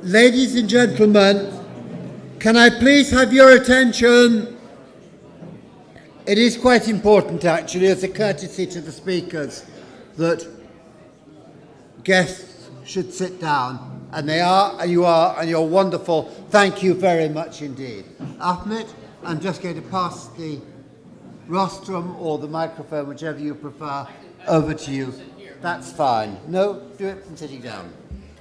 Ladies and gentlemen, can I please have your attention? It is quite important, actually, as a courtesy to the speakers, that guests should sit down, and they are, and you are, and you're wonderful. Thank you very much indeed. Ahmed, I'm just going to pass the rostrum or the microphone, whichever you prefer, over to you. That's fine. No, do it from sitting down.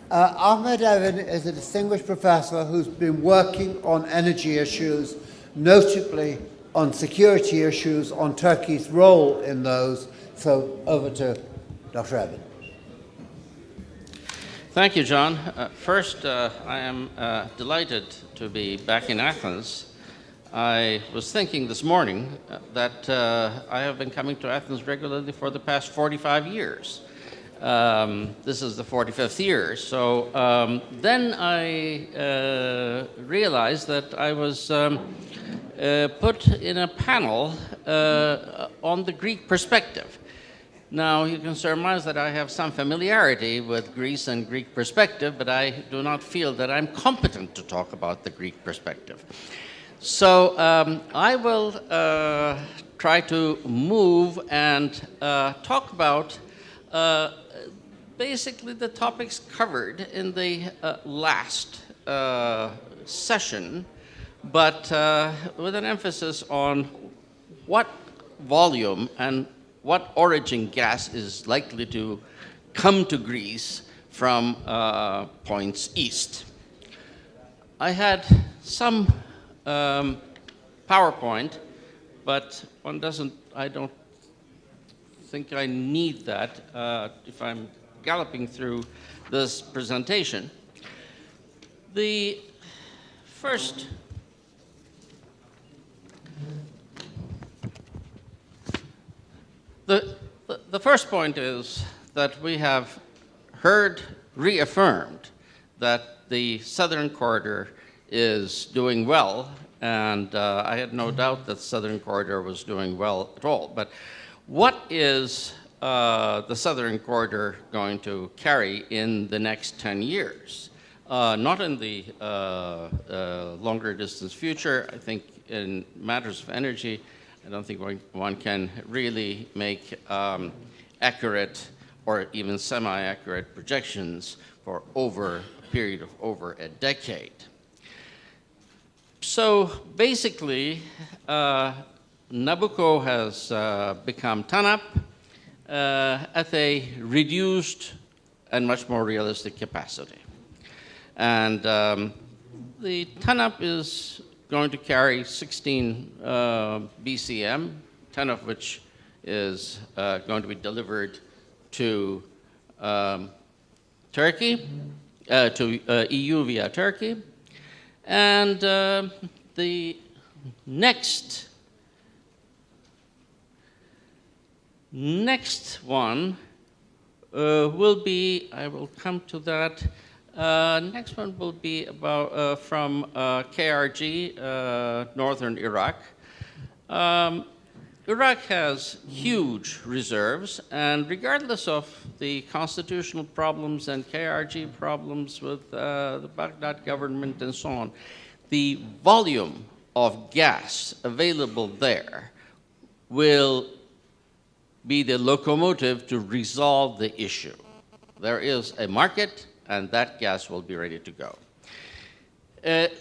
Ahmed Evan is a distinguished professor who's been working on energy issues, notably on security issues, on Turkey's role in those. So over to Dr. Evan. Thank you, John. First, I am delighted to be back in Athens. I was thinking this morning that I have been coming to Athens regularly for the past 45 years. This is the 45th year. So then I realized that I was put in a panel on the Greek perspective. Now, you can surmise that I have some familiarity with Greece and Greek perspective, but I do not feel that I'm competent to talk about the Greek perspective. So I will try to move and talk about basically the topics covered in the last session, but with an emphasis on what volume and what origin gas is likely to come to Greece from points east. I had some PowerPoint, but I don't think I need that if I'm galloping through this presentation. The first The first point is that we have heard reaffirmed that the Southern Corridor is doing well, and I had no doubt that the Southern Corridor was doing well at all. But what is the Southern Corridor going to carry in the next 10 years? Not in the longer distance future. I think in matters of energy, I don't think one can really make accurate or even semi-accurate projections for a period of over a decade. So basically, Nabucco has become TANAP at a reduced and much more realistic capacity. And the TANAP is going to carry 16 BCM, 10 of which is going to be delivered to Turkey, to EU via Turkey. And the next one will be, I will come to that, next one will be about from KRG, northern Iraq. Iraq has huge reserves, and regardless of the constitutional problems and KRG problems with the Baghdad government and so on, the volume of gas available there will be the locomotive to resolve the issue. There is a market, and that gas will be ready to go.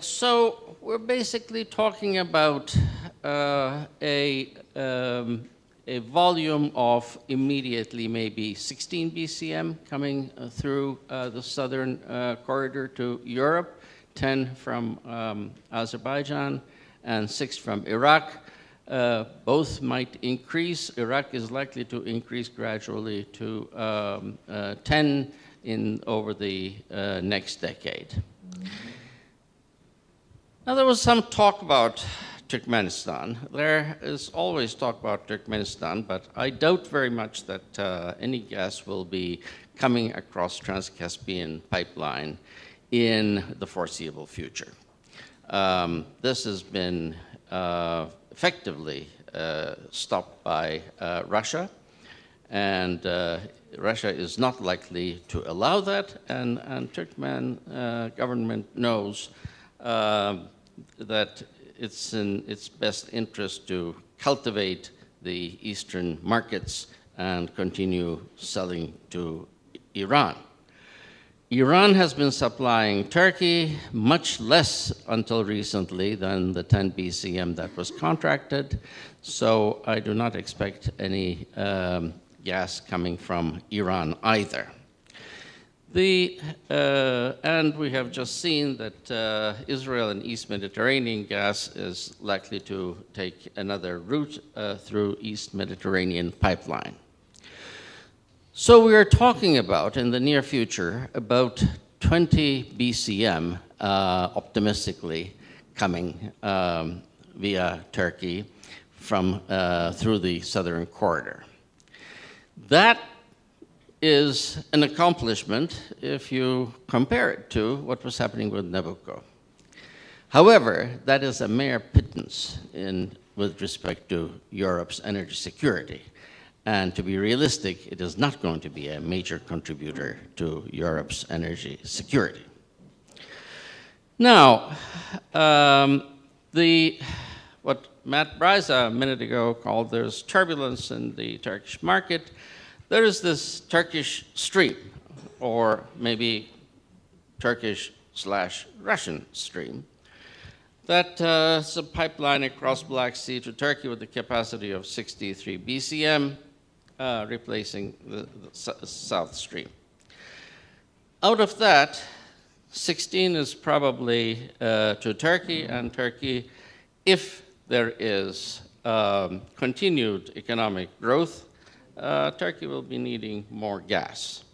So we're basically talking about a volume of immediately maybe 16 BCM coming through the southern corridor to Europe, 10 from Azerbaijan and 6 from Iraq. Both might increase. Iraq is likely to increase gradually to 10 over the next decade. Now, there was some talk about Turkmenistan. There is always talk about Turkmenistan, but I doubt very much that any gas will be coming across Trans-Caspian pipeline in the foreseeable future. This has been effectively stopped by Russia, And Russia is not likely to allow that, and Turkmen government knows that it's in its best interest to cultivate the Eastern markets and continue selling to Iran. Iran has been supplying Turkey much less until recently than the 10 BCM that was contracted, so I do not expect any gas coming from Iran either. And we have just seen that Israel and East Mediterranean gas is likely to take another route through East Mediterranean pipeline. So we are talking about, in the near future, about 20 BCM optimistically coming via Turkey from through the southern corridor. That is an accomplishment if you compare it to what was happening with Nabucco. However, that is a mere pittance with respect to Europe's energy security. And to be realistic, it is not going to be a major contributor to Europe's energy security. Now, what Matt Bryza a minute ago called there's turbulence in the Turkish market, there is this Turkish stream, or maybe Turkish/Russian stream, that's a pipeline across Black Sea to Turkey with a capacity of 63 BCM, replacing the South Stream. Out of that, 16 is probably to Turkey, and Turkey, if there is continued economic growth, Turkey will be needing more gas.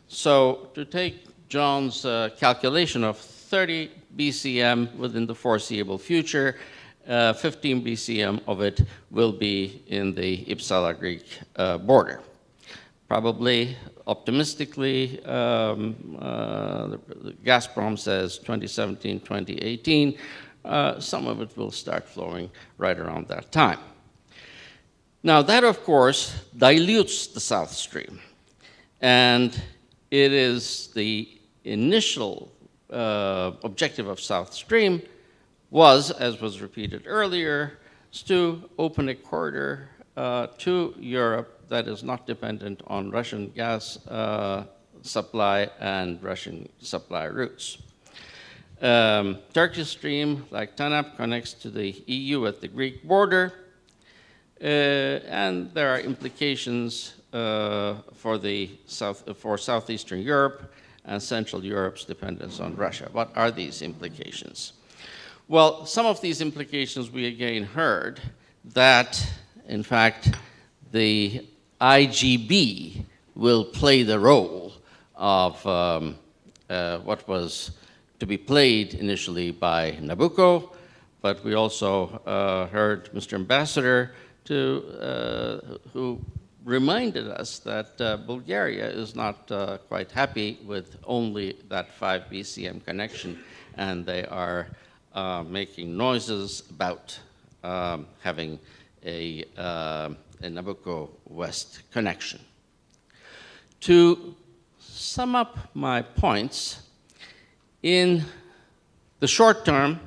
So to take John's calculation of 30 BCM within the foreseeable future, 15 BCM of it will be in the Uppsala Greek border. Probably, optimistically, Gazprom says 2017, 2018. Some of it will start flowing right around that time. Now, that, of course, dilutes the South Stream. And it is the initial objective of South Stream was, as was repeated earlier, to open a corridor to Europe that is not dependent on Russian gas supply and Russian supply routes. Turkish Stream, like TANAP, connects to the EU at the Greek border, and there are implications for Southeastern Europe and Central Europe's dependence on Russia. What are these implications? Well, some of these implications we again heard that, in fact, the IGB will play the role of what was to be played initially by Nabucco, but we also heard Mr. Ambassador who reminded us that Bulgaria is not quite happy with only that 5 BCM connection, and they are making noises about having a Nabucco West connection. To sum up my points, in the short term,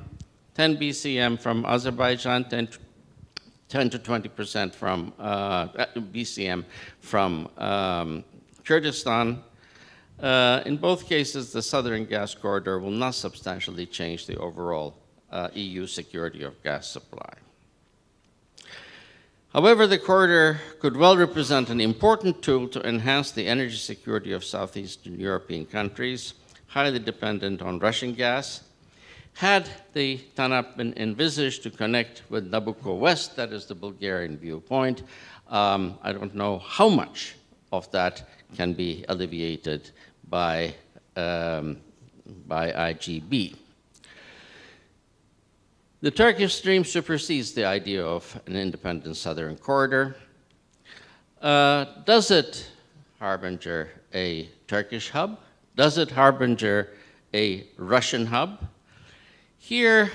10 BCM from Azerbaijan, 10 to 20% from BCM from Kurdistan. In both cases, the southern gas corridor will not substantially change the overall EU security of gas supply. However, the corridor could well represent an important tool to enhance the energy security of Southeastern European countries, highly dependent on Russian gas. Had the TANAP been envisaged to connect with Nabucco West, that is the Bulgarian viewpoint, I don't know how much of that can be alleviated by IGB. The Turkish Stream supersedes the idea of an independent southern corridor. Does it harbinger a Turkish hub? Does it harbinger a Russian hub? Here,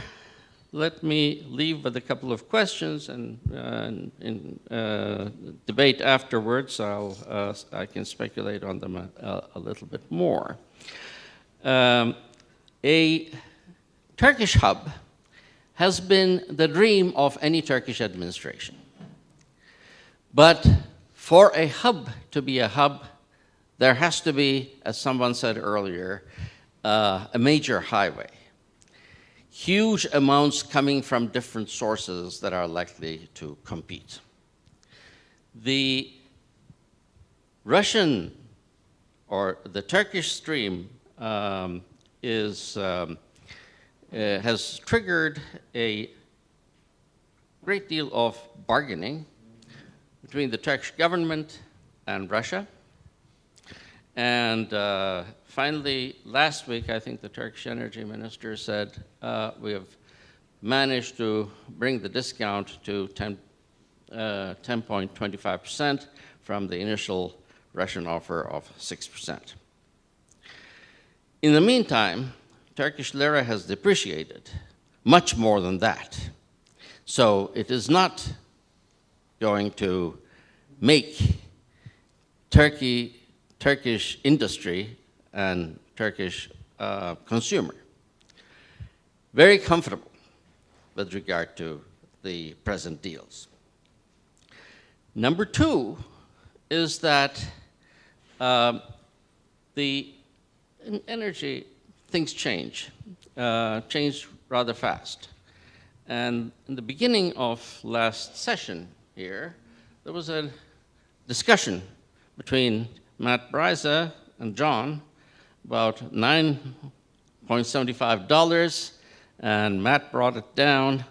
let me leave with a couple of questions, and in debate afterwards, I can speculate on them a little bit more. A Turkish hub has been the dream of any Turkish administration. But for a hub to be a hub, there has to be, as someone said earlier, a major highway. Huge amounts coming from different sources that are likely to compete. The Russian or the Turkish stream has triggered a great deal of bargaining between the Turkish government and Russia. And finally, last week, I think the Turkish energy minister said, we have managed to bring the discount to 10.25% from the initial Russian offer of 6%. In the meantime, Turkish lira has depreciated much more than that. So it is not going to make Turkish industry and Turkish consumer very comfortable with regard to the present deals. Number two is that the energy, things change rather fast. And in the beginning of last session here, there was a discussion between Matt Bryza and John about $9.75, and Matt brought it down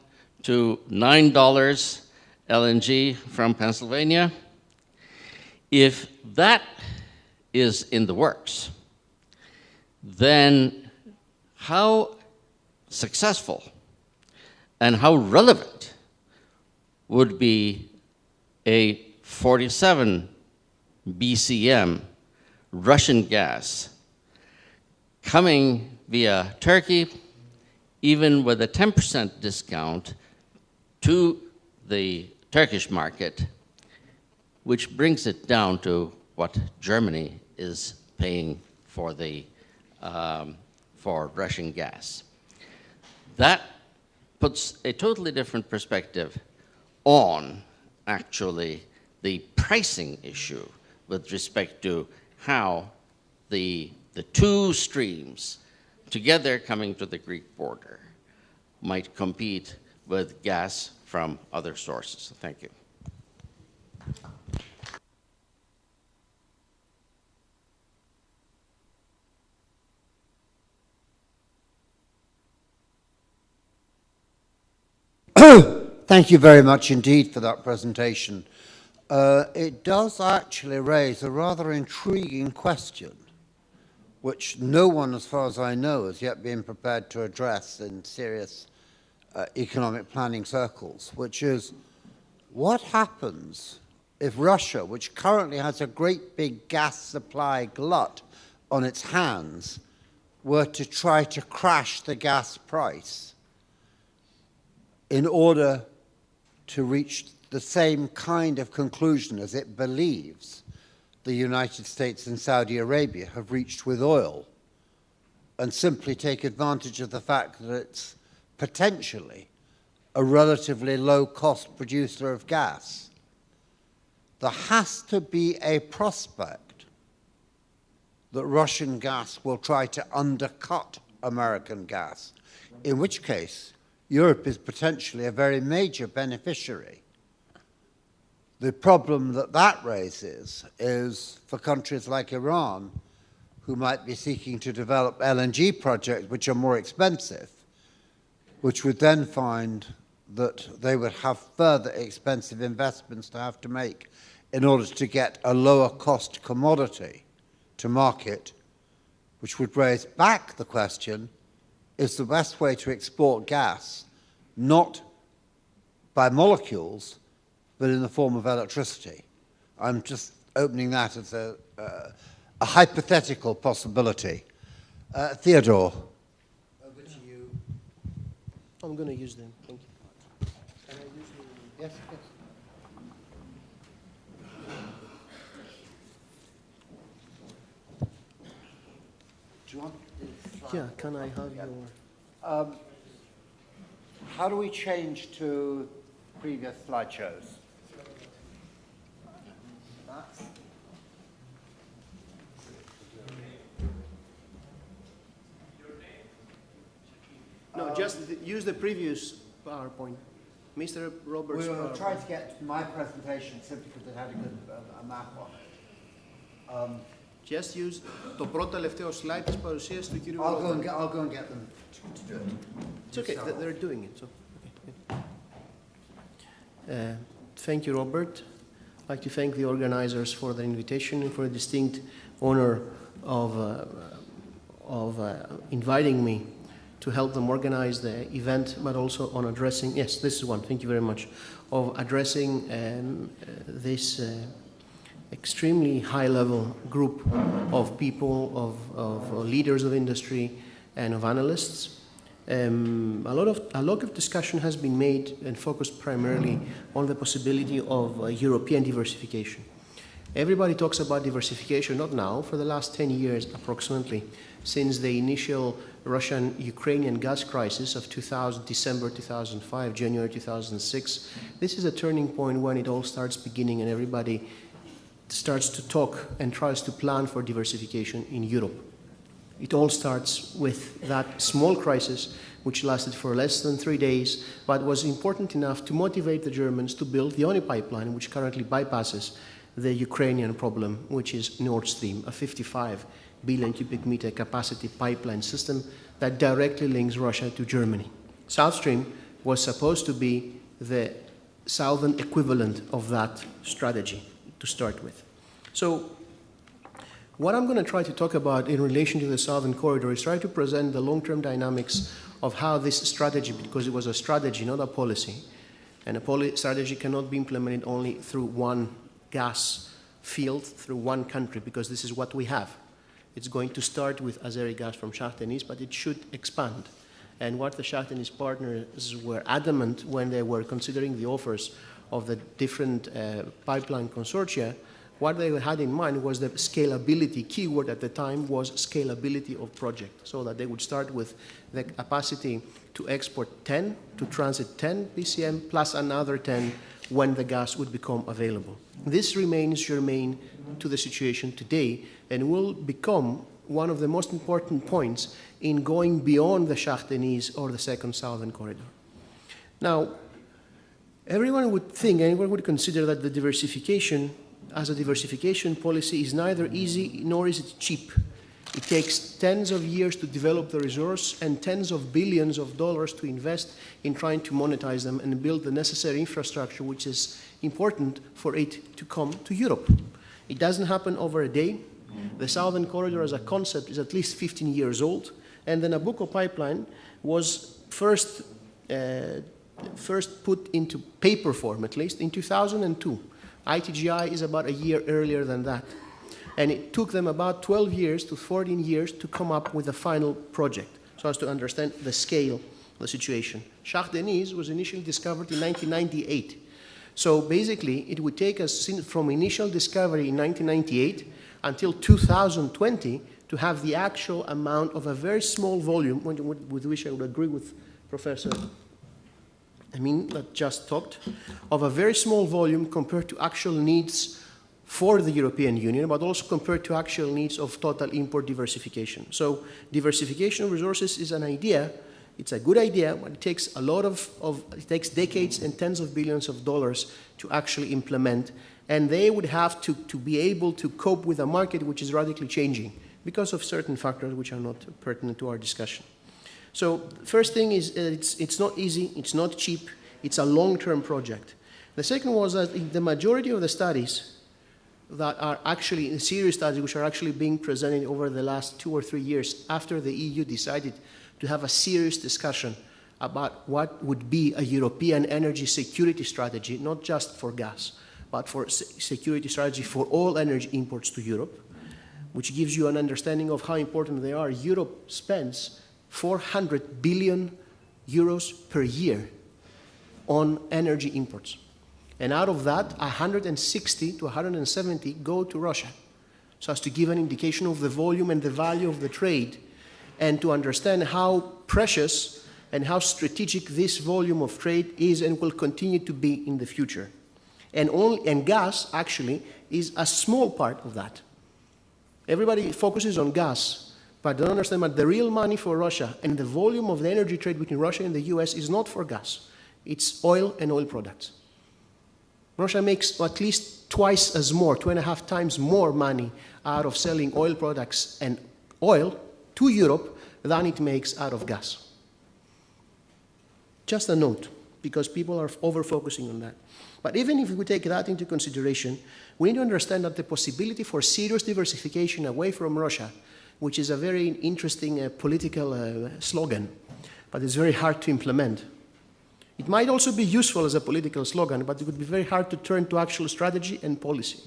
to $9 LNG from Pennsylvania. If that is in the works, then how successful and how relevant would be a 47 BCM Russian gas coming via Turkey, even with a 10% discount to the Turkish market, which brings it down to what Germany is paying for for Russian gas. That puts a totally different perspective on actually the pricing issue with respect to how the two streams together coming to the Greek border might compete with gas from other sources. Thank you. Thank you very much indeed for that presentation. It does actually raise a rather intriguing question, which no one, as far as I know, has yet been prepared to address in serious economic planning circles, which is what happens if Russia, which currently has a great big gas supply glut on its hands, were to try to crash the gas price in order to reach the same kind of conclusion as it believes the United States and Saudi Arabia have reached with oil, and simply take advantage of the fact that it's potentially a relatively low-cost producer of gas. There has to be a prospect that Russian gas will try to undercut American gas, in which case Europe is potentially a very major beneficiary. The problem that that raises is for countries like Iran, who might be seeking to develop LNG projects which are more expensive, which would then find that they would have further expensive investments to have to make in order to get a lower cost commodity to market, which would raise back the question, is the best way to export gas not by molecules, but in the form of electricity? I'm just opening that as a hypothetical possibility. Theodore, over to you. I'm going to use them. Thank you. Yes, yes. Do you want the slide? Yeah, can I have your... How do we change to previous slideshows? That's No, just use the previous PowerPoint. Mr. Roberts' we were PowerPoint. trying to get my presentation simply because it had a good a map on it. Just use το πρώτο τελευταίο slide της παρουσίας του κύριου I'll Roberts. go and get them to do it. It's okay, they're doing it. So, okay. Thank you, Robert. I'd like to thank the organizers for the invitation and for the distinct honor of inviting me to help them organize the event, but also on addressing, yes, this is one, thank you very much, of addressing this extremely high-level group of people, of leaders of industry and of analysts. A lot of discussion has been made and focused primarily on the possibility of European diversification. Everybody talks about diversification, not now, for the last 10 years approximately, since the initial Russian-Ukrainian gas crisis of December 2005, January 2006. This is a turning point when it all starts beginning and everybody starts to talk and tries to plan for diversification in Europe. It all starts with that small crisis, which lasted for less than 3 days, but was important enough to motivate the Germans to build the only pipeline which currently bypasses the Ukrainian problem, which is Nord Stream, a 55 billion cubic meter capacity pipeline system that directly links Russia to Germany. South Stream was supposed to be the southern equivalent of that strategy to start with. So what I'm going to try to talk about in relation to the Southern Corridor is try to present the long-term dynamics of how this strategy, because it was a strategy, not a policy, and a strategy cannot be implemented only through one gas field, through one country, because this is what we have. It's going to start with Azeri gas from Shah Deniz, but it should expand. And what the Shah Deniz partners were adamant when they were considering the offers of the different pipeline consortia, what they had in mind was the scalability. Keyword at the time was scalability of project, so that they would start with the capacity to export 10, to transit 10 BCM, plus another 10 when the gas would become available. This remains germane to the situation today and will become one of the most important points in going beyond the Shah Deniz or the second Southern Corridor. Now, everyone would think, anyone would consider that the diversification as a diversification policy is neither easy nor is it cheap. It takes tens of years to develop the resource and tens of billions of dollars to invest in trying to monetize them and build the necessary infrastructure which is important for it to come to Europe. It doesn't happen over a day. The Southern Corridor as a concept is at least 15 years old, and the Nabucco pipeline was first put into paper form, at least, in 2002. ITGI is about a year earlier than that. And it took them about 12 years to 14 years to come up with a final project, so as to understand the scale of the situation. Shah Deniz was initially discovered in 1998. So basically, it would take us from initial discovery in 1998 until 2020 to have the actual amount of a very small volume, with which I would agree with Professor Amin that just talked, of a very small volume compared to actual needs for the European Union, but also compared to actual needs of total import diversification. So diversification of resources is an idea. It's a good idea, but it takes a lot it takes decades and tens of billions of dollars to actually implement. And they would have to be able to cope with a market which is radically changing because of certain factors which are not pertinent to our discussion. So first thing is it's not easy, it's not cheap, it's a long-term project. The second was that in the majority of the studies that are actually serious studies which are actually being presented over the last 2 or 3 years after the EU decided to have a serious discussion about what would be a European energy security strategy, not just for gas, but for security strategy for all energy imports to Europe, which gives you an understanding of how important they are. Europe spends $400 billion euros per year on energy imports. And out of that, 160 to 170 go to Russia, so as to give an indication of the volume and the value of the trade, and to understand how precious and how strategic this volume of trade is and will continue to be in the future. And gas, actually, is a small part of that. Everybody focuses on gas, but don't understand that the real money for Russia and the volume of the energy trade between Russia and the US is not for gas. It's oil and oil products. Russia makes at least twice as more, 2.5 times more money out of selling oil products and oil to Europe than it makes out of gas. Just a note, because people are over-focusing on that. But even if we take that into consideration, we need to understand that the possibility for serious diversification away from Russia, which is a very interesting political slogan, but it's very hard to implement. It might also be useful as a political slogan, but it would be very hard to turn to actual strategy and policy.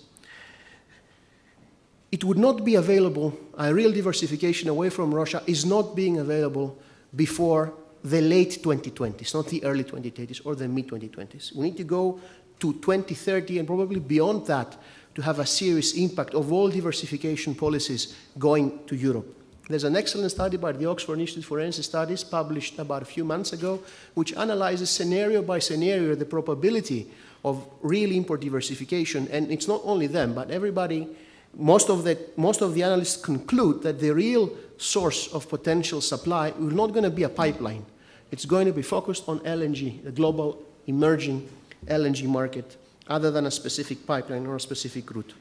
It would not be available, a real diversification away from Russia is not being available before the late 2020s, not the early 2030s or the mid-2020s. We need to go to 2030 and probably beyond that to have a serious impact of all diversification policies going to Europe. There's an excellent study by the Oxford Institute for Energy Studies published about a few months ago, which analyzes scenario by scenario the probability of real import diversification. And it's not only them, but everybody, most of the analysts conclude that the real source of potential supply is not going to be a pipeline. It's going to be focused on LNG, the global emerging LNG market, other than a specific pipeline or a specific route.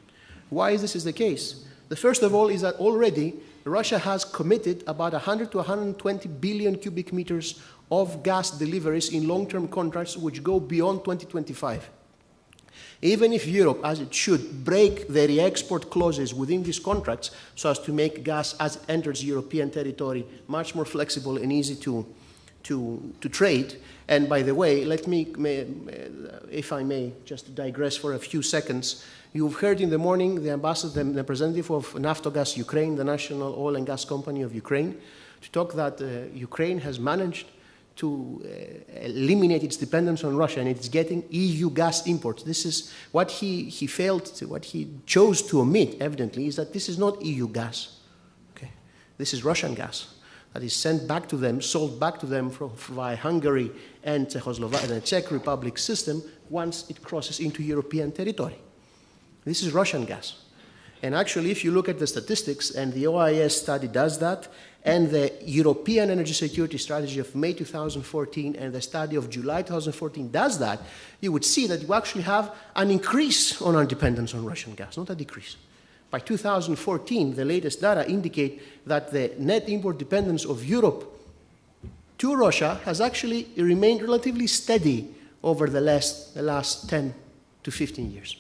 Why is this the case? The first of all is that already Russia has committed about 100 to 120 billion cubic meters of gas deliveries in long-term contracts which go beyond 2025. Even if Europe, as it should, break the re-export clauses within these contracts so as to make gas as it enters European territory much more flexible and easy to trade. And by the way, let me, if I may, just digress for a few seconds. You've heard in the morning the ambassador, the representative of Naftogaz Ukraine, the national oil and gas company of Ukraine, to talk that Ukraine has managed to eliminate its dependence on Russia and it's getting EU gas imports. This is what he chose to omit, evidently, is that this is not EU gas. Okay? This is Russian gas that is sent back to them, sold back to them via Hungary and Czechoslovakia, the Czech Republic system, once it crosses into European territory. This is Russian gas. And actually, if you look at the statistics, and the OIS study does that, and the European Energy Security Strategy of May 2014 and the study of July 2014 does that, you would see that you actually have an increase on our dependence on Russian gas, not a decrease. By 2014, the latest data indicate that the net import dependence of Europe to Russia has actually remained relatively steady over the last 10 to 15 years.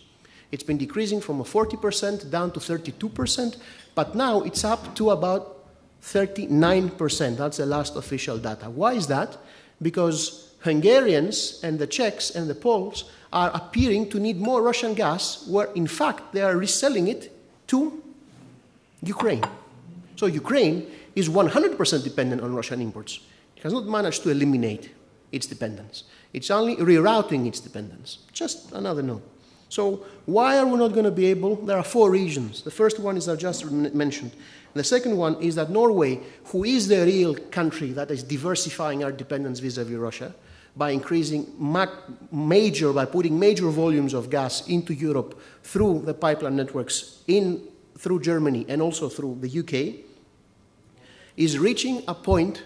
It's been decreasing from 40% down to 32%, but now it's up to about 39%. That's the last official data. Why is that? Because Hungarians and the Czechs and the Poles are appearing to need more Russian gas, where in fact they are reselling it to Ukraine. So Ukraine is 100% dependent on Russian imports. It has not managed to eliminate its dependence. It's only rerouting its dependence. Just another note. So why are we not going to be able? There are 4 reasons. The first one is I just mentioned. The second one is that Norway, who is the real country that is diversifying our dependence vis-à-vis Russia, by increasing by putting major volumes of gas into Europe through the pipeline networks through Germany and also through the UK, is reaching a point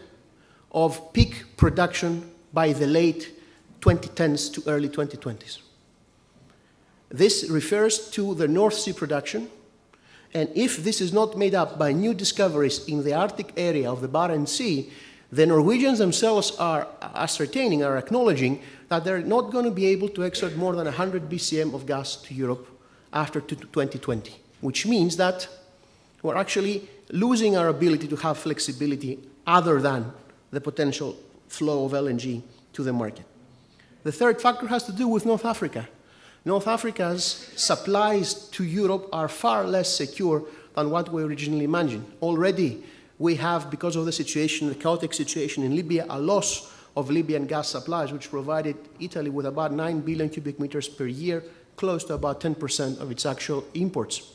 of peak production by the late 2010s to early 2020s. This refers to the North Sea production, and if this is not made up by new discoveries in the Arctic area of the Barents Sea, the Norwegians themselves are acknowledging that they're not going to be able to export more than 100 BCM of gas to Europe after 2020, which means that we're actually losing our ability to have flexibility other than the potential flow of LNG to the market. The third factor has to do with North Africa. North Africa's supplies to Europe are far less secure than what we originally imagined. Already, we have, because of the situation, the chaotic situation in Libya, a loss of Libyan gas supplies, which provided Italy with about 9 billion cubic meters per year, close to about 10% of its actual imports.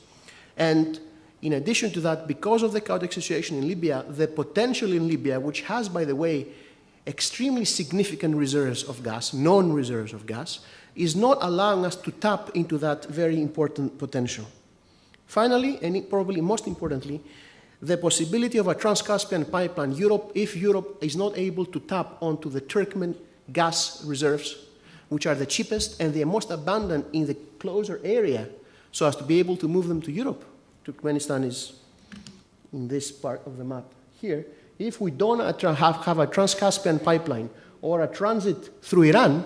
And in addition to that, because of the chaotic situation in Libya, the potential in Libya, which has, by the way, extremely significant reserves of gas, known reserves of gas, is not allowing us to tap into that very important potential. Finally, and probably most importantly, the possibility of a Trans-Caspian pipeline, if Europe is not able to tap onto the Turkmen gas reserves, which are the cheapest and the most abundant in the closer area, so as to be able to move them to Europe. Turkmenistan is in this part of the map here. If we don't have a Trans-Caspian pipeline or a transit through Iran,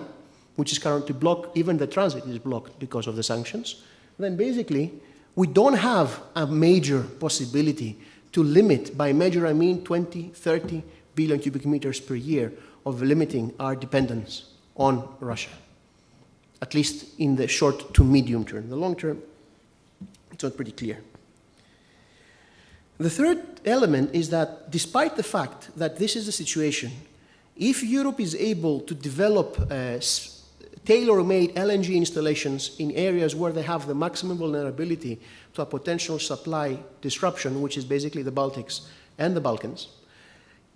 which is currently blocked, even the transit is blocked because of the sanctions, then basically we don't have a major possibility to limit, by major I mean 20, 30 billion cubic meters per year of limiting our dependence on Russia, at least in the short to medium term. The long term, it's not pretty clear. The third element is that despite the fact that this is the situation, if Europe is able to develop tailor-made LNG installations in areas where they have the maximum vulnerability to a potential supply disruption, which is basically the Baltics and the Balkans,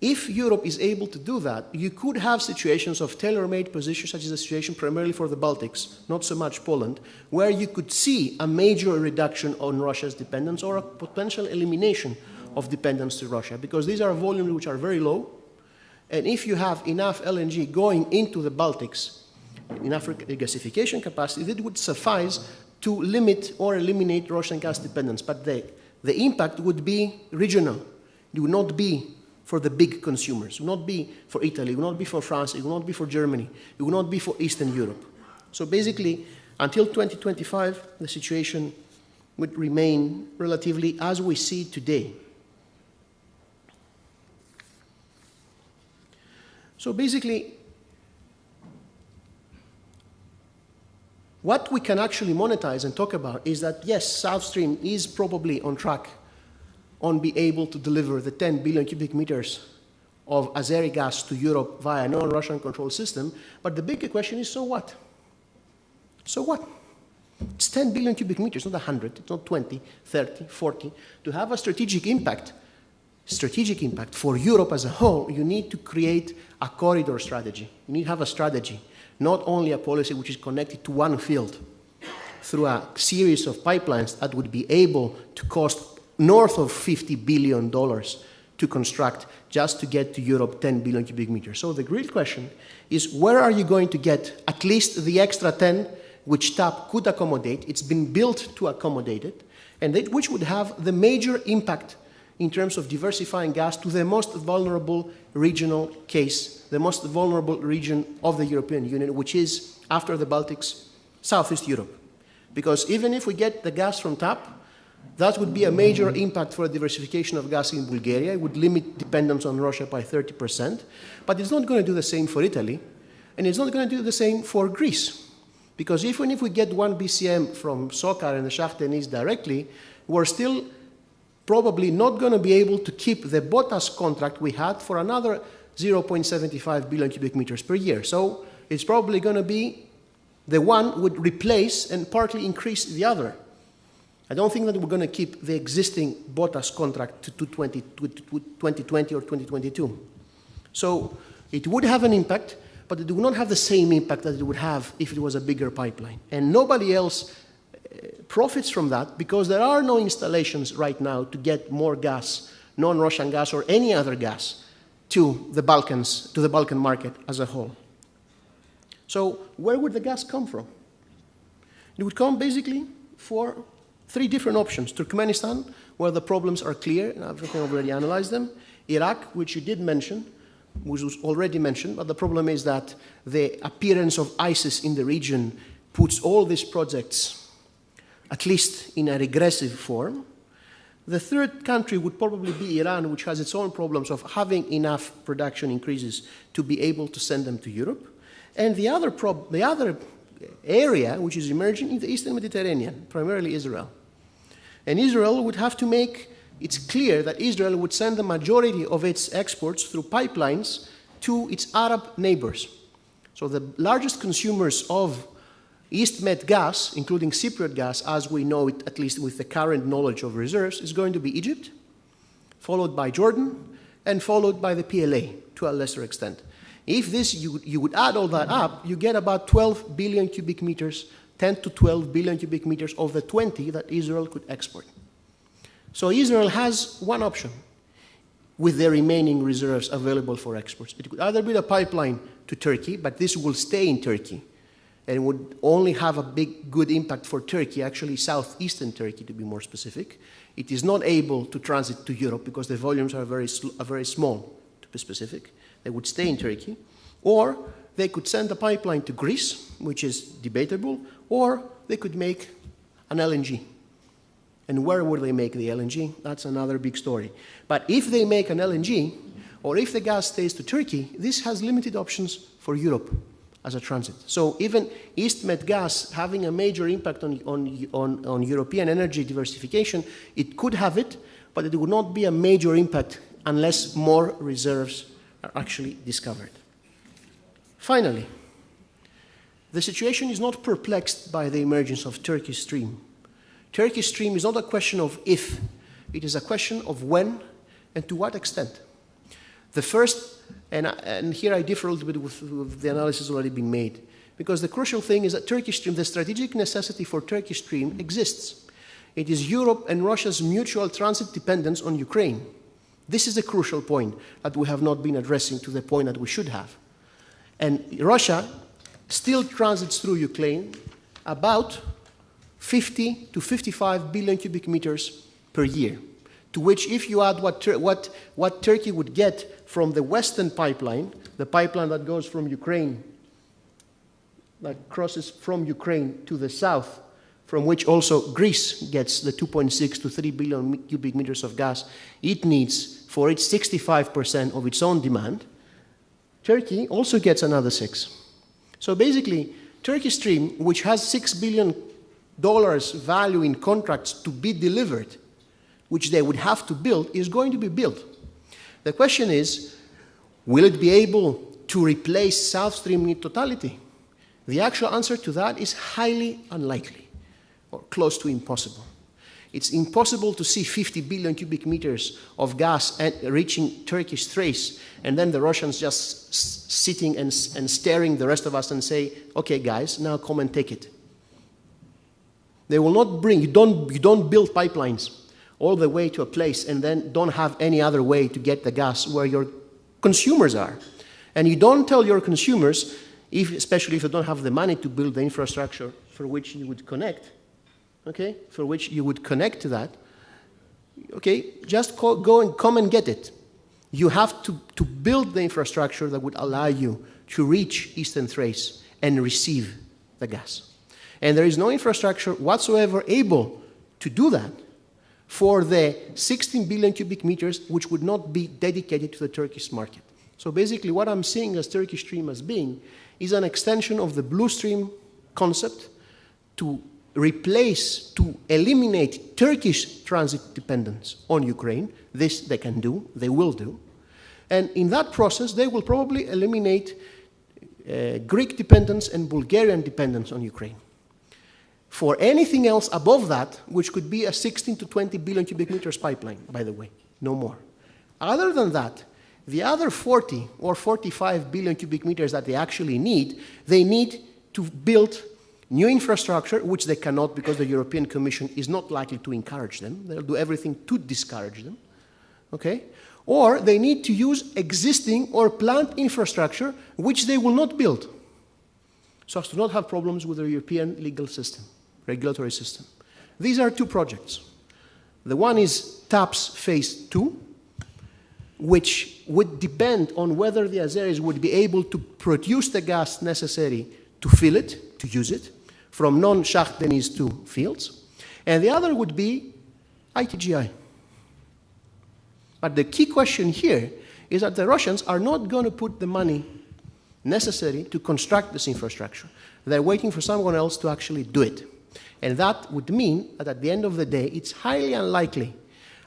if Europe is able to do that, you could have situations of tailor-made positions, such as the situation primarily for the Baltics, not so much Poland, where you could see a major reduction on Russia's dependence or a potential elimination of dependence to Russia, because these are volumes which are very low, and if you have enough LNG going into the Baltics, enough regasification capacity, it would suffice to limit or eliminate Russian gas dependence. But the impact would be regional. It would not be for the big consumers. It would not be for Italy. It would not be for France. It would not be for Germany. It would not be for Eastern Europe. So basically, until 2025, the situation would remain relatively as we see today. So basically, what we can actually monetize and talk about is that, yes, South Stream is probably on track on being able to deliver the 10 billion cubic meters of Azeri gas to Europe via a non-Russian control system, but the bigger question is, so what? So what? It's 10 billion cubic meters, not 100, it's not 20, 30, 40. To have a strategic impact for Europe as a whole, you need to create a corridor strategy. You need to have a strategy, not only a policy which is connected to one field through a series of pipelines that would be able to cost north of $50 billion to construct just to get to Europe 10 billion cubic meters. So the real question is, where are you going to get at least the extra 10 which TAP could accommodate? It's been built to accommodate it, and which would have the major impact in terms of diversifying gas to the most vulnerable regional case, the most vulnerable region of the European Union, which is, after the Baltics, Southeast Europe. Because even if we get the gas from TAP, that would be a major impact for a diversification of gas in Bulgaria. It would limit dependence on Russia by 30%. But it's not going to do the same for Italy, and it's not going to do the same for Greece. Because even if we get 1 BCM from Sokar and the Shah Deniz directly, we're still probably not going to be able to keep the BOTAS contract we had for another 0.75 billion cubic meters per year. So it's probably going to be the one would replace and partly increase the other. I don't think that we're going to keep the existing BOTAS contract to 2020 or 2022. So it would have an impact, but it would not have the same impact that it would have if it was a bigger pipeline. And nobody else profits from that, because there are no installations right now to get more gas, non-Russian gas or any other gas, to the Balkans, to the Balkan market as a whole. So where would the gas come from? It would come basically for 3 different options. Turkmenistan, where the problems are clear, and I've already analyzed them. Iraq, which you did mention, which was already mentioned, but the problem is that the appearance of ISIS in the region puts all these projects at least in a regressive form. The third country would probably be Iran, which has its own problems of having enough production increases to be able to send them to Europe. And the other area which is emerging in the Eastern Mediterranean, primarily Israel. And Israel would have to make, it's clear that Israel would send the majority of its exports through pipelines to its Arab neighbors. So the largest consumers of East Med gas, including Cypriot gas, as we know it, at least with the current knowledge of reserves, is going to be Egypt, followed by Jordan, and followed by the PLA to a lesser extent. If this, you would add all that up, you get about 12 billion cubic meters, 10 to 12 billion cubic meters of the 20 that Israel could export. So Israel has one option with the remaining reserves available for exports. It could either build a pipeline to Turkey, but this will stay in Turkey and would only have a good impact for Turkey, actually southeastern Turkey to be more specific. It is not able to transit to Europe because the volumes are very small, to be specific. They would stay in Turkey. Or they could send a pipeline to Greece, which is debatable, or they could make an LNG. And where would they make the LNG? That's another big story. But if they make an LNG, or if the gas stays to Turkey, this has limited options for Europe as a transit. So even East Med gas having a major impact on European energy diversification, it could have it, but it would not be a major impact unless more reserves are actually discovered. Finally, the situation is not perplexed by the emergence of Turkish Stream. Turkish Stream is not a question of if, it is a question of when and to what extent. The first, and here I differ a little bit with the analysis already been made, because the crucial thing is that Turkish Stream, the strategic necessity for Turkish Stream exists. It is Europe and Russia's mutual transit dependence on Ukraine. This is the crucial point that we have not been addressing to the point that we should have. And Russia still transits through Ukraine about 50 to 55 billion cubic meters per year, to which if you add what Turkey would get from the western pipeline, the pipeline that goes from Ukraine, that crosses from Ukraine to the south, from which also Greece gets the 2.6 to 3 billion cubic meters of gas it needs for its 65% of its own demand, Turkey also gets another 6. So basically, Turkish Stream, which has $6 billion value in contracts to be delivered, which they would have to build, is going to be built. The question is, will it be able to replace South Stream in totality? The actual answer to that is highly unlikely, or close to impossible. It's impossible to see 50 billion cubic meters of gas reaching Turkish Thrace, and then the Russians just sitting and staring the rest of us and say, okay guys, now come and take it. They will not bring, you don't build pipelines all the way to a place and then don't have any other way to get the gas where your consumers are. And you don't tell your consumers, especially if you don't have the money to build the infrastructure for which you would connect, okay, for which you would connect to that, okay, just go and come and get it. You have to build the infrastructure that would allow you to reach Eastern Thrace and receive the gas. And there is no infrastructure whatsoever able to do that for the 16 billion cubic meters which would not be dedicated to the Turkish market. So basically what I'm seeing as Turkish Stream as being is an extension of the Blue Stream concept to replace, to eliminate Turkish transit dependence on Ukraine. This they can do, they will do. And in that process, they will probably eliminate Greek dependence and Bulgarian dependence on Ukraine. For anything else above that, which could be a 16 to 20 billion cubic meters pipeline, by the way, no more. Other than that, the other 40 or 45 billion cubic meters that they actually need, they need to build new infrastructure, which they cannot because the European Commission is not likely to encourage them. They'll do everything to discourage them, okay? Or they need to use existing or planned infrastructure, which they will not build, so as to not have problems with the European legal system, regulatory system. These are two projects. The one is TAPS Phase 2, which would depend on whether the Azeris would be able to produce the gas necessary to fill it, to use it, from non-Shah Deniz 2 fields. And the other would be ITGI. But the key question here is that the Russians are not going to put the money necessary to construct this infrastructure. They're waiting for someone else to actually do it. And that would mean that at the end of the day, it's highly unlikely,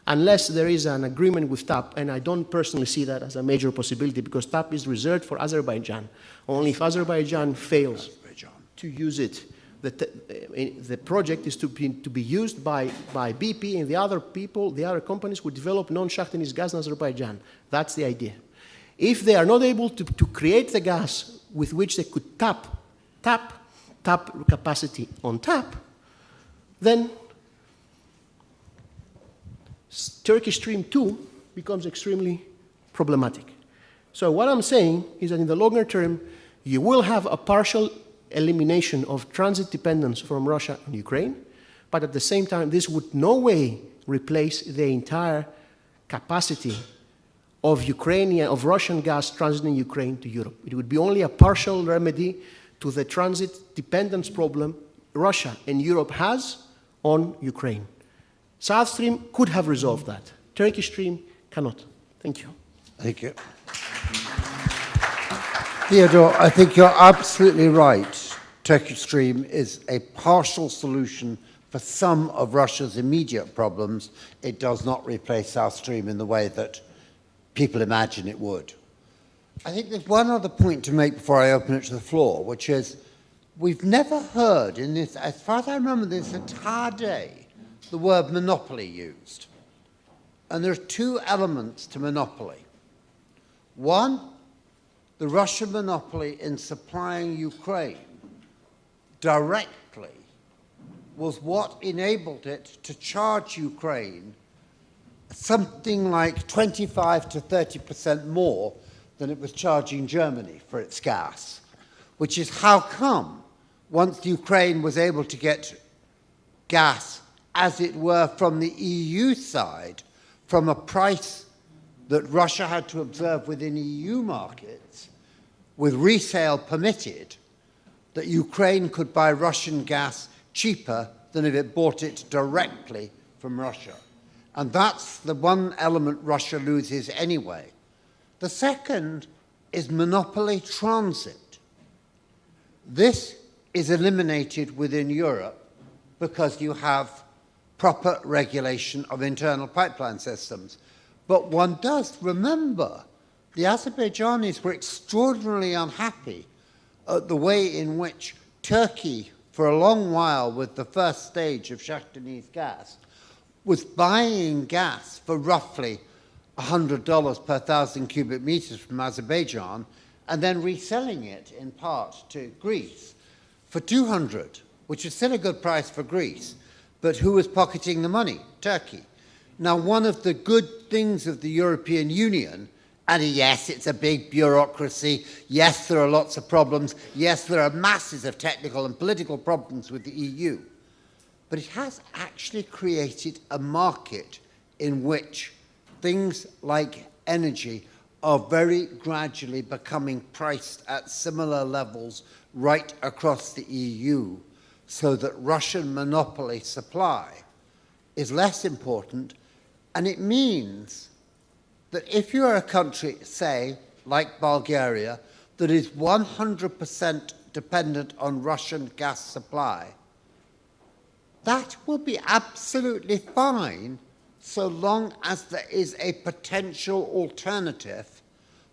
unless there is an agreement with TAP, and I don't personally see that as a major possibility because TAP is reserved for Azerbaijan. Only if Azerbaijan fails to use it, the project is to be used by BP and the other people, the other companies who develop non-Shahtanese gas in Azerbaijan. That's the idea. If they are not able to create the gas with which they could tap capacity on TAP, then Turkish Stream 2 becomes extremely problematic. So what I'm saying is that in the longer term, you will have a partial elimination of transit dependence from Russia and Ukraine, but at the same time, this would no way replace the entire capacity of Russian gas transiting Ukraine to Europe. It would be only a partial remedy to the transit dependence problem Russia and Europe has on Ukraine. South Stream could have resolved that. Turkish Stream cannot. Thank you. Thank you. Theodore, I think you're absolutely right. Turkish Stream is a partial solution for some of Russia's immediate problems. It does not replace South Stream in the way that people imagine it would. I think there's one other point to make before I open it to the floor, which is we've never heard in this, as far as I remember this entire day, the word monopoly used. And there are two elements to monopoly. One, the Russian monopoly in supplying Ukraine directly was what enabled it to charge Ukraine something like 25 to 30% more than it was charging Germany for its gas, which is how come once Ukraine was able to get gas, as it were, from the EU side, from a price that Russia had to observe within EU markets, with resale permitted, that Ukraine could buy Russian gas cheaper than if it bought it directly from Russia. And that's the one element Russia loses anyway. The second is monopoly transit. This is eliminated within Europe because you have proper regulation of internal pipeline systems. But one does remember the Azerbaijanis were extraordinarily unhappy at the way in which Turkey, for a long while with the first stage of Shahtanese gas, was buying gas for roughly $100 per 1,000 cubic meters from Azerbaijan and then reselling it in part to Greece for 200, which is still a good price for Greece. But who was pocketing the money? Turkey. Now, one of the good things of the European Union, and yes, it's a big bureaucracy, yes, there are lots of problems, yes, there are masses of technical and political problems with the EU, but it has actually created a market in which things like energy are very gradually becoming priced at similar levels right across the EU, so that Russian monopoly supply is less important. And it means that if you are a country, say, like Bulgaria, that is 100% dependent on Russian gas supply, that will be absolutely fine so long as there is a potential alternative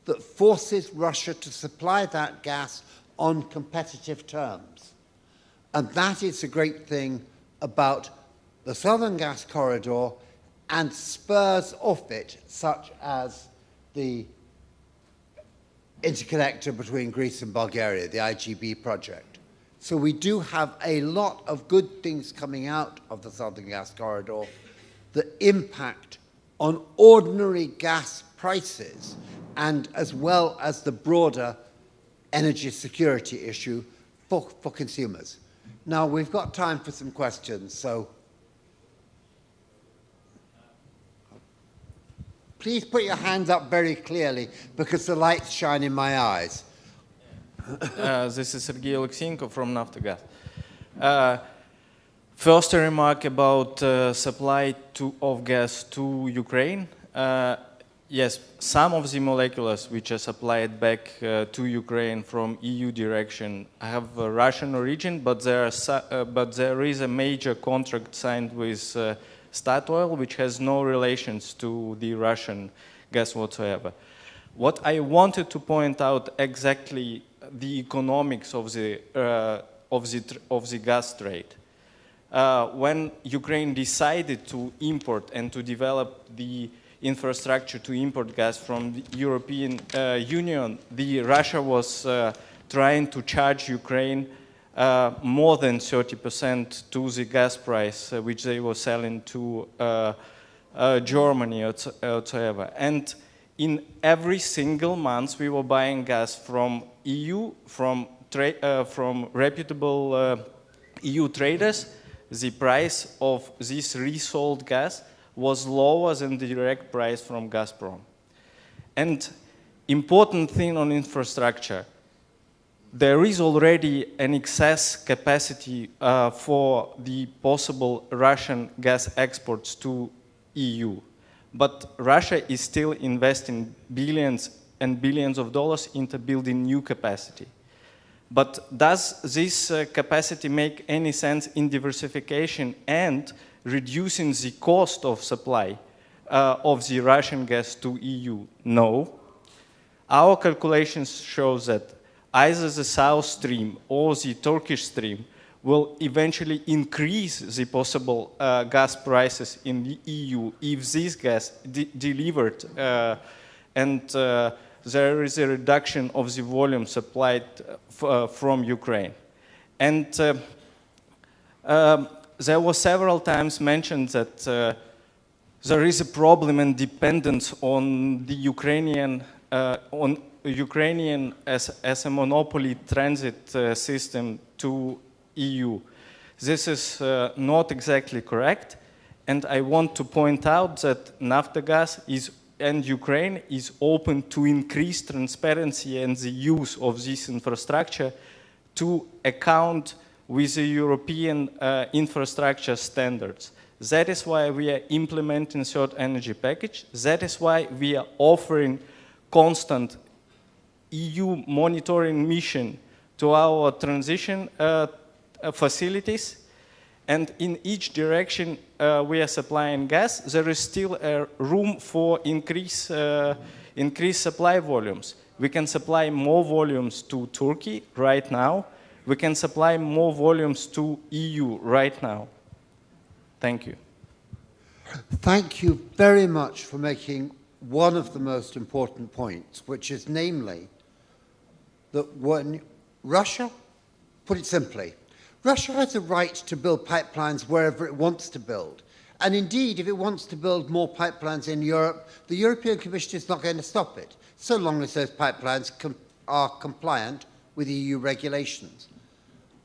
that forces Russia to supply that gas on competitive terms. And that is a great thing about the Southern Gas Corridor and spurs off it, such as the interconnector between Greece and Bulgaria, the IGB project. So we do have a lot of good things coming out of the Southern Gas Corridor that impact on ordinary gas prices and as well as the broader energy security issue for consumers. Now, we've got time for some questions, so please put your hands up very clearly because the lights shine in my eyes. This is Sergei Alexeyenko from Naftogaz. First, a remark about supply of gas to Ukraine. Yes, some of the molecules which are supplied back to Ukraine from EU direction have Russian origin, but there is a major contract signed with Statoil, which has no relations to the Russian gas whatsoever. What I wanted to point out exactly the economics of the gas trade. When Ukraine decided to import and to develop the infrastructure to import gas from the European Union, Russia was trying to charge Ukraine more than 30% to the gas price which they were selling to Germany or whatsoever. And in every single month we were buying gas from EU, from reputable EU traders. The price of this resold gas was lower than the direct price from Gazprom. And important thing on infrastructure, there is already an excess capacity for the possible Russian gas exports to EU. But Russia is still investing billions and billions of dollars into building new capacity. But does this capacity make any sense in diversification and reducing the cost of supply of the Russian gas to EU? No. Our calculations show that either the South Stream or the Turkish Stream will eventually increase the possible gas prices in the EU if this gas delivered and there is a reduction of the volume supplied from Ukraine. And there was several times mentioned that there is a problem and dependence on the Ukrainian as a monopoly transit system to EU. This is not exactly correct, and I want to point out that Naftogaz and Ukraine is open to increase transparency and the use of this infrastructure to account with the European infrastructure standards. That is why we are implementing third energy package. That is why we are offering constant EU monitoring mission to our transition facilities, and in each direction we are supplying gas. There is still room for increased supply volumes. We can supply more volumes to Turkey right now. We can supply more volumes to EU right now. Thank you. Thank you very much for making one of the most important points, which is namely that when Russia, put it simply, Russia has a right to build pipelines wherever it wants to build. And indeed, if it wants to build more pipelines in Europe, the European Commission is not going to stop it, so long as those pipelines are compliant with EU regulations.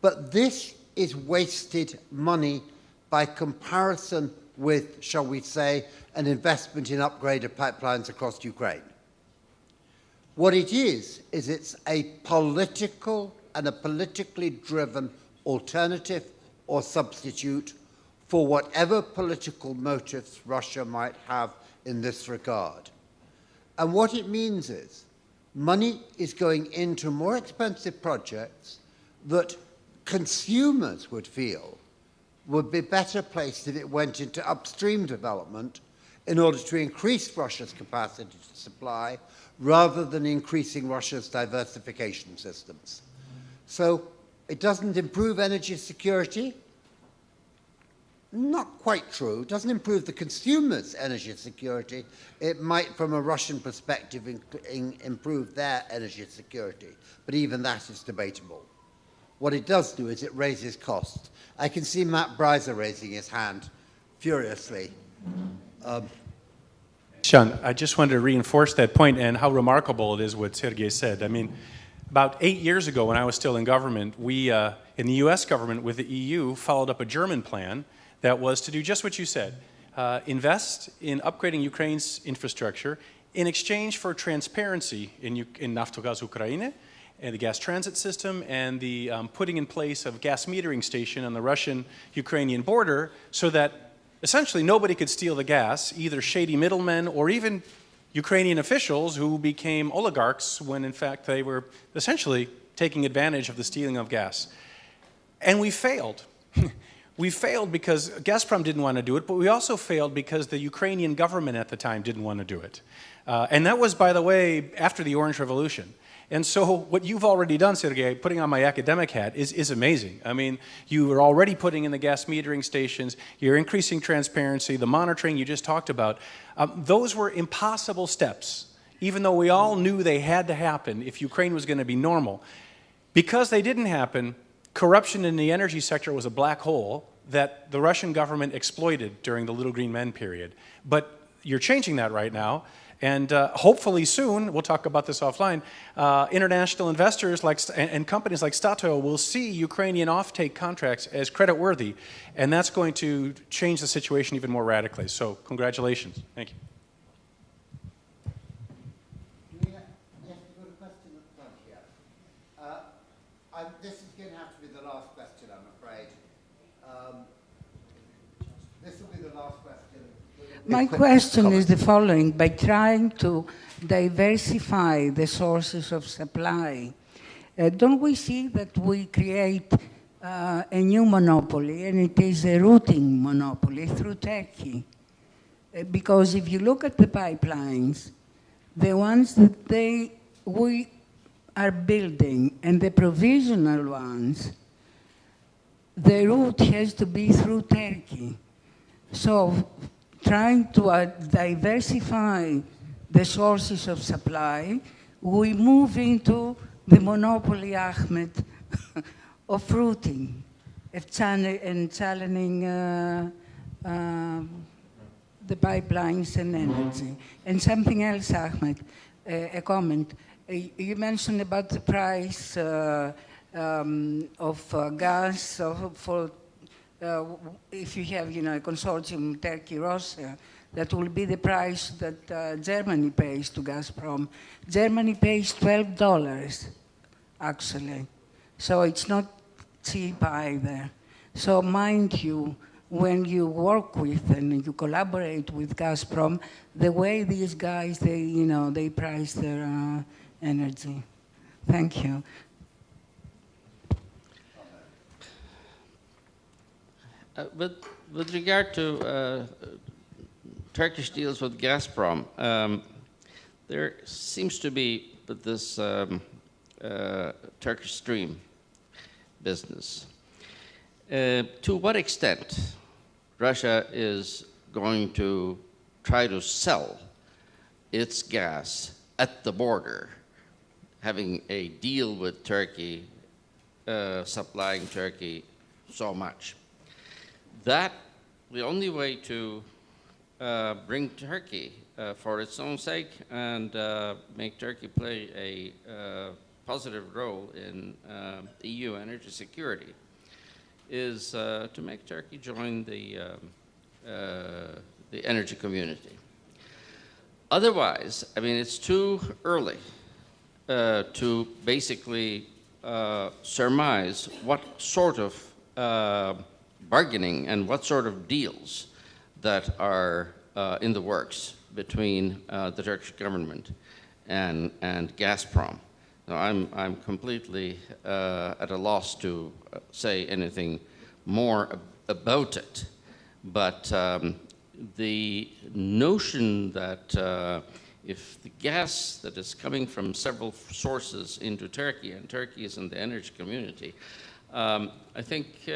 But this is wasted money by comparison with, shall we say, an investment in upgraded pipelines across Ukraine. What it is it's a political and a politically driven alternative or substitute for whatever political motives Russia might have in this regard. And what it means is money is going into more expensive projects that consumers would feel would be better placed if it went into upstream development in order to increase Russia's capacity to supply rather than increasing Russia's diversification systems. So it doesn't improve energy security. Not quite true. It doesn't improve the consumer's energy security. It might, from a Russian perspective, improve their energy security. But even that is debatable. What it does do is it raises costs. I can see Matt Breiser raising his hand furiously. Sean, I just wanted to reinforce that point and how remarkable it is what Sergei said. I mean, about 8 years ago when I was still in government, we, in the US government with the EU, followed up a German plan that was to do just what you said, invest in upgrading Ukraine's infrastructure in exchange for transparency in Naftogaz Ukraine, and the gas transit system, and the putting in place of gas metering station on the Russian-Ukrainian border so that essentially nobody could steal the gas, either shady middlemen or even Ukrainian officials who became oligarchs when in fact they were essentially taking advantage of the stealing of gas. And we failed. We failed because Gazprom didn't want to do it, but we also failed because the Ukrainian government at the time didn't want to do it. And that was, by the way, after the Orange Revolution. And so what you've already done, Sergei, putting on my academic hat, is amazing. I mean, you were already putting in the gas metering stations, you're increasing transparency, the monitoring you just talked about. Those were impossible steps, even though we all knew they had to happen if Ukraine was going to be normal. Because they didn't happen, corruption in the energy sector was a black hole that the Russian government exploited during the Little Green Men period. But you're changing that right now. And hopefully soon, we'll talk about this offline, international investors and companies like Statoil will see Ukrainian offtake contracts as creditworthy, and that's going to change the situation even more radically. So congratulations. Thank you. This is going to have to be the last question, I'm afraid. This will be the last question. My question is the following. By trying to diversify the sources of supply, don't we see that we create a new monopoly, and it is a routing monopoly through Turkey? Because if you look at the pipelines, the ones that we are building and the provisional ones, the route has to be through Turkey. So trying to diversify the sources of supply, we move into the monopoly, Ahmed, of routing and channeling the pipelines and energy. And something else, Ahmed, a comment. You mentioned about the price of gas for if you have, a consortium, Turkey, Russia, that will be the price that Germany pays to Gazprom. Germany pays $12, actually. So it's not cheap either. So mind you, when you work with and you collaborate with Gazprom, the way these guys, they price their energy. Thank you. With regard to Turkish deals with Gazprom, there seems to be this Turkish Stream business. To what extent Russia is going to try to sell its gas at the border, having a deal with Turkey, supplying Turkey so much. That the only way to bring Turkey for its own sake and make Turkey play a positive role in EU energy security is to make Turkey join the energy community. Otherwise, I mean, it's too early to basically surmise what sort of bargaining and what sort of deals that are in the works between the Turkish government and Gazprom. Now, I'm completely at a loss to say anything more about it, but the notion that if the gas that is coming from several sources into Turkey, and Turkey is in the energy community, I think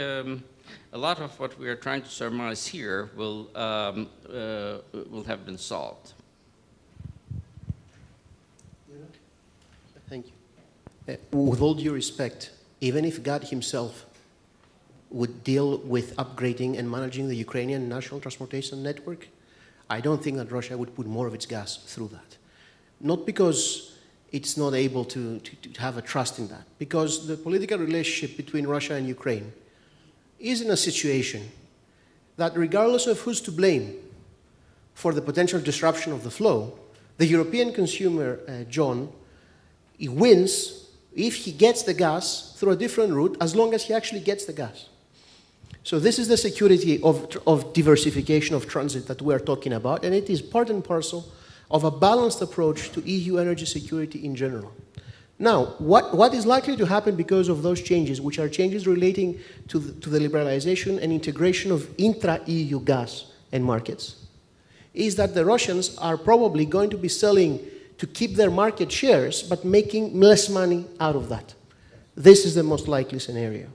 a lot of what we are trying to surmise here will have been solved. Thank you. With all due respect, even if God himself would deal with upgrading and managing the Ukrainian national transportation network, I don't think that Russia would put more of its gas through that. Not because it's not able to have a trust in that, because the political relationship between Russia and Ukraine is in a situation that regardless of who's to blame for the potential disruption of the flow, the European consumer, John, he wins if he gets the gas through a different route, as long as he actually gets the gas. So this is the security of diversification of transit that we're talking about, and it is part and parcel of a balanced approach to EU energy security in general. Now, what is likely to happen because of those changes, which are changes relating to the liberalization and integration of intra-EU gas and markets, is that the Russians are probably going to be selling to keep their market shares, but making less money out of that. This is the most likely scenario,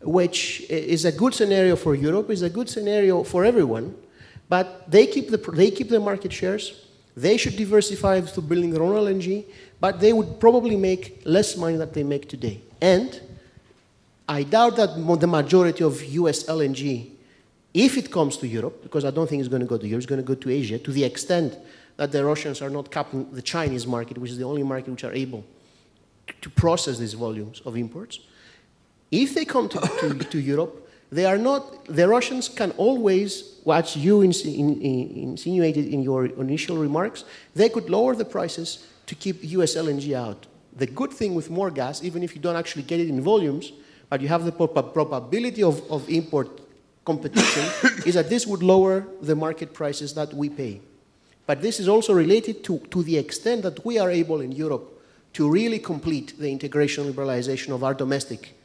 which is a good scenario for Europe, is a good scenario for everyone, but they keep their market shares. They should diversify to building their own LNG, but they would probably make less money than they make today. And I doubt that the majority of US LNG, if it comes to Europe, because I don't think it's going to go to Europe, it's going to go to Asia, to the extent that the Russians are not capping the Chinese market, which is the only market which are able to process these volumes of imports. If they come to Europe, they are not, the Russians can always, what you insinuated in your initial remarks, they could lower the prices to keep US LNG out. The good thing with more gas, even if you don't actually get it in volumes, but you have the probability of import competition, is that this would lower the market prices that we pay. But this is also related to the extent that we are able in Europe to really complete the integration and liberalization of our domestic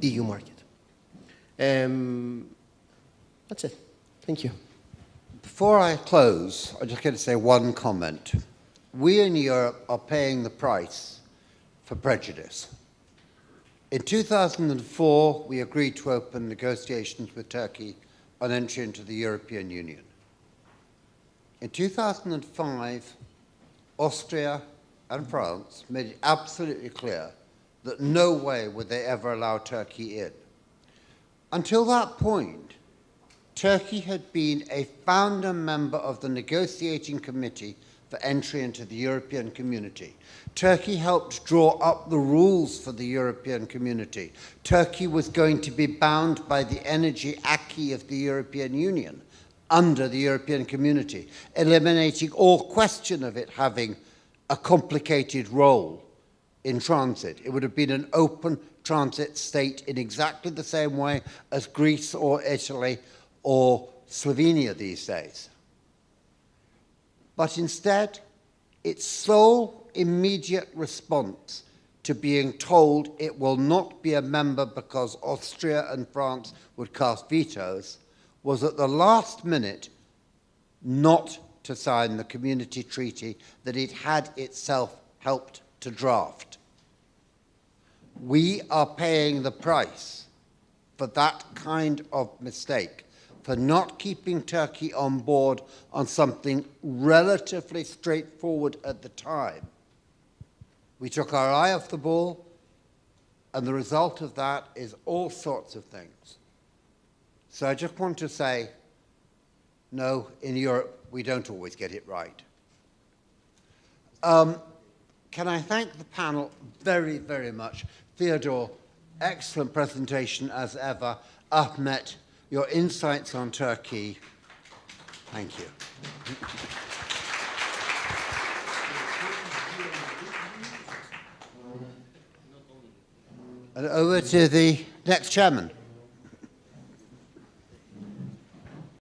EU market. That's it. Thank you. Before I close, I'm just going to say one comment. We in Europe are paying the price for prejudice. In 2004, we agreed to open negotiations with Turkey on entry into the European Union. In 2005, Austria and France made it absolutely clear that no way would they ever allow Turkey in. Until that point, Turkey had been a founder member of the negotiating committee for entry into the European community. Turkey helped draw up the rules for the European community. Turkey was going to be bound by the energy acquis of the European Union under the European community, eliminating all question of it having a complicated role in transit. It would have been an open transit state in exactly the same way as Greece or Italy or Slovenia these days. But instead, its sole immediate response to being told it will not be a member because Austria and France would cast vetoes was at the last minute not to sign the community treaty that it had itself helped to draft. We are paying the price for that kind of mistake, for not keeping Turkey on board on something relatively straightforward at the time. We took our eye off the ball, and the result of that is all sorts of things. So I just want to say, no, in Europe, we don't always get it right. Can I thank the panel very, very much? Theodore, excellent presentation as ever. Ahmet, your insights on Turkey. Thank you. And over to the next chairman.